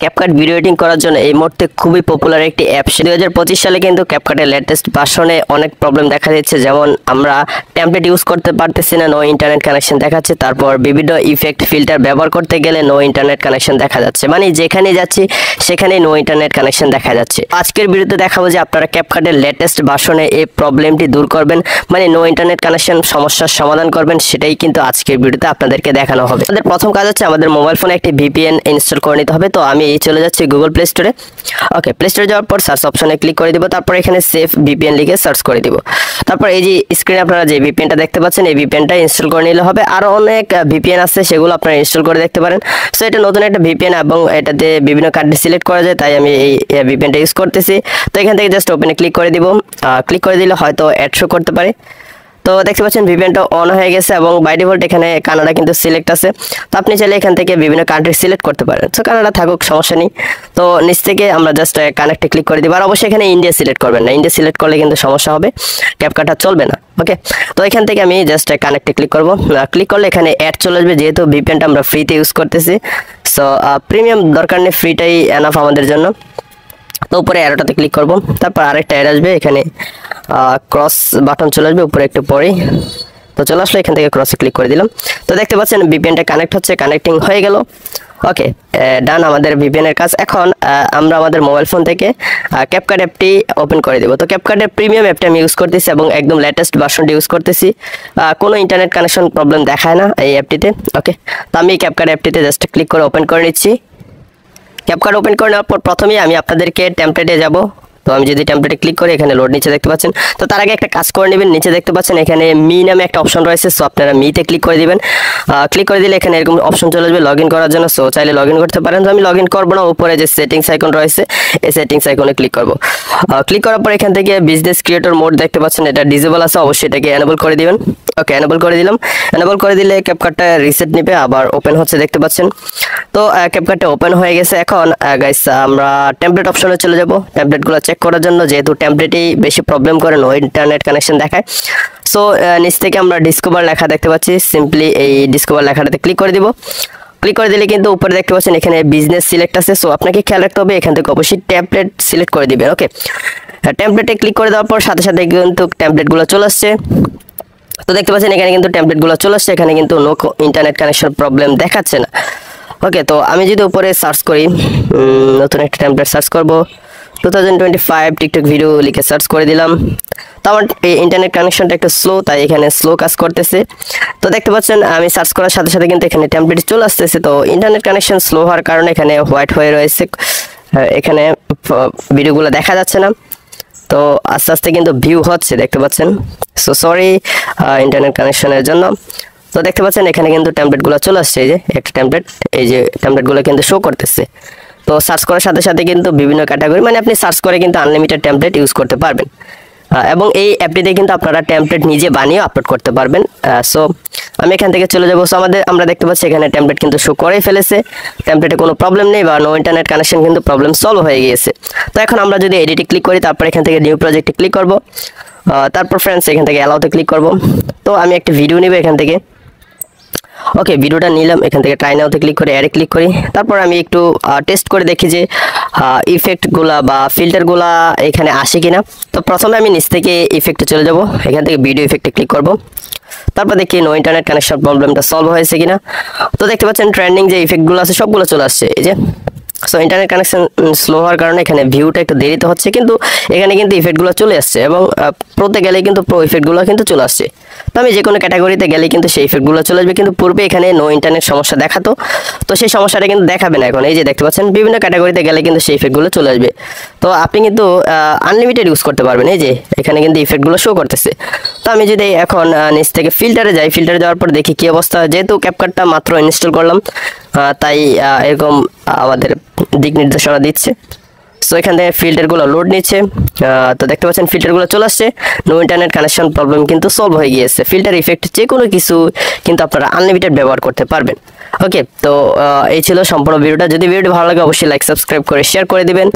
CapCut video editing করার জন্য এই মুহূর্তে খুবই পপুলার একটি অ্যাপ। 2025 সালে কিন্তু ক্যাপকাটের লেটেস্ট ভার্সনে অনেক প্রবলেম দেখা দিচ্ছে, যেমন আমরা টেমপ্লেট ইউজ করতে পারতেছি না, নো ইন্টারনেট কানেকশন দেখাচ্ছে। তারপর বিভিন্ন ইফেক্ট ফিল্টার ব্যবহার করতে গেলে নো ইন্টারনেট কানেকশন দেখা যাচ্ছে, মানে যেখানে যাচ্ছি সেখানেই নো ইন্টারনেট কানেকশন দেখা যাচ্ছে। আজকের ভিডিওতে দেখাবো যে আপনারা ক্যাপকাটের লেটেস্ট ভার্সনে এই প্রবলেমটি দূর করবেন, মানে নো ইন্টারনেট কানেকশন সমস্যার সমাধান করবেন, সেটাই কিন্তু আজকের ভিডিওতে আপনাদেরকে দেখানো হবে। আমাদের প্রথম কাজ হচ্ছে আমাদের মোবাইল ফোনে একটি ভিপিএন ইনস্টল করে নিতে হবে। তো আমি চলে যাচ্ছি গুগল প্লে স্টোরে। ওকে, প্লে স্টোরে যাওয়ার পর সার্চ অপশনে ক্লিক করে দিব, তারপর এখানে সেফ ভিপিএন লিখে সার্চ করে দিব। তারপর এই যে স্ক্রিনে আপনারা যে ভিপিএনটা দেখতে পাচ্ছেন, এই ভিপিএনটা ইনস্টল করে নিলে হবে। আরো অনেক ভিপিএন আছে, সেগুলো আপনারা ইনস্টল করে দেখতে পারেন। সো এটা নতুন একটা ভিপিএন এবং এটাতে বিভিন্ন কান্ট্রি সিলেক্ট করা যায়, তাই আমি এই ভিপিএনটা ইউজ করতেছি। তো এখান থেকে জাস্ট ওপেনে ক্লিক করে দিব। ক্লিক করে দিলে হয়তো অ্যাড শো করতে পারে। তো দেখতে পাচ্ছেন ভিপিএনটা অন হয়ে গেছে এবং বাই ডিফল্ট এখানে কানাডা কিন্তু সিলেক্ট আছে। তো আপনি চাইলে এখান থেকে বিভিন্ন কান্ট্রি সিলেক্ট করতে পারেন। তো কানাডা থাকুক, সমস্যা নেই। তো নিচ থেকে আমরা জাস্ট কানেক্টে ক্লিক করে দিব। আর অবশ্যই এখানে ইন্ডিয়া সিলেক্ট করবেন না, ইন্ডিয়া সিলেক্ট করলে কিন্তু সমস্যা হবে, ক্যাপকাটটা চলবে না। ওকে, তো এখান থেকে আমি জাস্ট কানেক্টে ক্লিক করব। ক্লিক করলে এখানে অ্যাড চলে আসবে, যেহেতু ভিপিএনটা আমরা ফ্রিতে ইউজ করতেছি। সো প্রিমিয়াম দরকার নেই, ফ্রিটাই এনাফ আমাদের জন্য। তো উপরে অ্যারোটাতে ক্লিক করব, তারপর আরেকটা অ্যাড আসবে, এখানে ক্রস বাটন চলে আসবে উপরে একটু পরে। তো চলে আসলে এখান থেকে ক্রসে ক্লিক করে দিলাম। তো দেখতে পাচ্ছেন ভিপিএনটা কানেক্ট হচ্ছে, কানেক্টিং হয়ে গেল। ওকে, ডান আমাদের ভিপিএনের কাজ। এখন আমরা আমাদের মোবাইল ফোন থেকে ক্যাপকাট অ্যাপটি ওপেন করে দেব। তো ক্যাপকাটের প্রিমিয়াম অ্যাপটা আমি ইউজ করতেছি এবং একদম লেটেস্ট ভার্সনটি ইউজ করতেছি। কোনো ইন্টারনেট কানেকশন প্রবলেম দেখায় না এই অ্যাপটিতে। ওকে, তো আমি ক্যাপকাট অ্যাপটিতে জাস্ট ক্লিক করে ওপেন করে নিচ্ছি। ক্যাপকাট ওপেন করে নেওয়ার পর প্রথমেই আমি আপনাদেরকে টেমপ্লেটে যাব। তো আমি যদি টেমপ্লেটে ক্লিক করি, এখানে লোড নিচে দেখতে পাচ্ছেন। তো তার আগে একটা কাজ করে নেবেন, নিচে দেখতে পাচ্ছেন এখানে মি নামে একটা অপশন রয়েছে। সো আপনারা মিতে ক্লিক করে দিবেন। ক্লিক করে দিলে এখানে এরকম অপশন চলে আসবে লগ ইন করার জন্য। সো চাইলে লগ ইন করতে পারেন। তো আমি লগ ইন করবো না, উপরে যে সেটিংস আইকন রয়েছে এই সেটিংস আইকনে ক্লিক করবো। ক্লিক করার পর এখান থেকে বিজনেস ক্রিয়েটর মোড দেখতে পাচ্ছেন, এটা ডিসেবল আছে, অবশ্যই এটাকে এনেবল করে দিবেন। ওকে, এনেবল করে দিলাম। এনেবল করে দিলে ক্যাপকাটটা রিসেট নেবে, আবার ওপেন হচ্ছে দেখতে পাচ্ছেন। তো ক্যাপকাটটা ওপেন হয়ে গেছে। এখন গাইস আমরা টেমপ্লেট অপশনে চলে যাব টেমপ্লেটগুলো চেক করার জন্য, যেহেতু টেমপ্লেটেই বেশি প্রবলেম করে, নো ইন্টারনেট কানেকশন দেখায়। সো নিচ থেকে আমরা ডিসকভার লেখা দেখতে পাচ্ছি, সিম্পলি এই ডিসকভার লেখাটাতে ক্লিক করে দিব। ক্লিক করে দিলে কিন্তু উপরে দেখতে পাচ্ছেন এখানে বিজনেস সিলেক্ট আছে। সো আপনাকে খেয়াল রাখতে হবে, এখান থেকে অবশ্যই টেমপ্লেট সিলেক্ট করে দিবেন। ওকে, টেমপ্লেটে ক্লিক করে দেওয়ার পর সাথে সাথে কিন্তু টেমপ্লেটগুলো চলে আসছে। তো দেখতে পাচ্ছেন এখানে কিন্তু টেমপ্লেটগুলো চলে আসছে, এখানে কিন্তু নো ইন্টারনেট কানেকশন প্রবলেম দেখাচ্ছে না। ওকে, তো আমি যদি উপরে সার্চ করি, নতুন একটা টেমপ্লেট সার্চ করব, 2025 টিকটক ভিডিও লিখে সার্চ করে দিলাম। তো আমার এই ইন্টারনেট কানেকশনটা একটু স্লো, তাই এখানে স্লো কাজ করতেছে। তো দেখতে পাচ্ছেন আমি সার্চ করার সাথে সাথে কিন্তু এখানে টেমপ্লেট চলে আসতেছে। তো ইন্টারনেট কানেকশন স্লো হওয়ার কারণে এখানে হোয়াইট হয়ে রয়েছে, এখানে ভিডিওগুলো দেখা যাচ্ছে না। তো আস্তে আস্তে কিন্তু ভিউ হচ্ছে দেখতে পাচ্ছেন। সো সরি ইন্টারনেট কানেকশনের জন্য। তো দেখতে পাচ্ছেন এখানে কিন্তু টেমপ্লেটগুলো চলে আসছে, এই যে একটা টেমপ্লেট, এই যে টেমপ্লেটগুলো কিন্তু শো করতেছে। তো সার্চ করার সাথে সাথে কিন্তু বিভিন্ন ক্যাটাগরি, মানে আপনি সার্চ করে কিন্তু আনলিমিটেড টেমপ্লেট ইউজ করতে পারবেন। এবং এই অ্যাপটিতে কিন্তু আপনারা টেমপ্লেট নিজে বানিয়ে আপলোড করতে পারবেন। সো আমি এখান থেকে চলে যাবো। সো আমরা দেখতে পাচ্ছি এখানে টেমপ্লেট কিন্তু শো করেই ফেলেছে, টেমপ্লেটে কোনো প্রবলেম নেই বা নো ইন্টারনেট কানেকশন কিন্তু প্রবলেম সলভ হয়ে গিয়েছে। তো এখন আমরা যদি এডিটে ক্লিক করি, তারপর এখান থেকে নিউ প্রজেক্টে ক্লিক করব, তারপর ফ্রেন্ডস এখান থেকে অ্যালাউতে ক্লিক করব। তো আমি একটা ভিডিও নিব এখান থেকে। ওকে, ভিডিওটা নিলাম, এখান থেকে ট্রাই নাওতে ক্লিক করে অ্যাডে ক্লিক করি। তারপর আমি একটু টেস্ট করে দেখি যে ইফেক্টগুলা বা ফিল্টারগুলা এখানে আসে কিনা। তো প্রথমে আমি নিচ থেকে ইফেক্টে চলে যাব, এখান থেকে ভিডিও ইফেক্টে ক্লিক করব। তারপর দেখি নো ইন্টারনেট কানেকশন প্রবলেমটা সলভ হয়েছে কিনা। তো দেখতে পাচ্ছেন ট্রেন্ডিং যে ইফেক্টগুলো আছে সবগুলো চলে আসছে, এই যে। সো ইন্টারনেট কানেকশন স্লো হওয়ার কারণে এখানে ভিউটা একটু দেরিতে হচ্ছে, কিন্তু এখানে কিন্তু ইফেক্টগুলো চলে আসছে এবং প্রোতে গেলে কিন্তু প্রো ইফেক্টগুলো কিন্তু চলে আসছে। তো আমি যে কোনো ক্যাটাগরিতে গেলে কিন্তু সেই ইফেক্টগুলো চলে আসবে, কিন্তু পূর্বে এখানে নো ইন্টারনেট সমস্যা দেখাতো, তো সেই সমস্যাটা কিন্তু দেখাবে না এখন। এই যে দেখতে পাচ্ছেন বিভিন্ন ক্যাটাগরিতে গেলে কিন্তু সেই ইফেক্টগুলো চলে আসবে। তো আপনি কিন্তু আনলিমিটেড ইউজ করতে পারবেন, এই যে এখানে কিন্তু ইফেক্টগুলো শো করতেছে। তো আমি যদি এখন নিচ থেকে ফিল্টারে যাই, ফিল্টারে যাওয়ার পর দেখি কী অবস্থা। যেহেতু ক্যাপকাটটা মাত্র ইনস্টল করলাম, তাই এরকম আমাদের দিক নির্দেশনা দিচ্ছে। সো এখান থেকে ফিল্টারগুলো লোড নিচ্ছে। তো দেখতে পাচ্ছেন ফিল্টারগুলো চলে আসছে, নো ইন্টারনেট কানেকশন প্রবলেম কিন্তু সলভ হয়ে গিয়েছে। ফিল্টার ইফেক্ট যে কোনো কিছু কিন্তু আপনারা আনলিমিটেড ব্যবহার করতে পারবেন। ওকে, তো এই ছিল সম্পূর্ণ ভিডিওটা। যদি ভিডিওটি ভালো লাগে অবশ্যই লাইক সাবস্ক্রাইব করে শেয়ার করে দিবেন।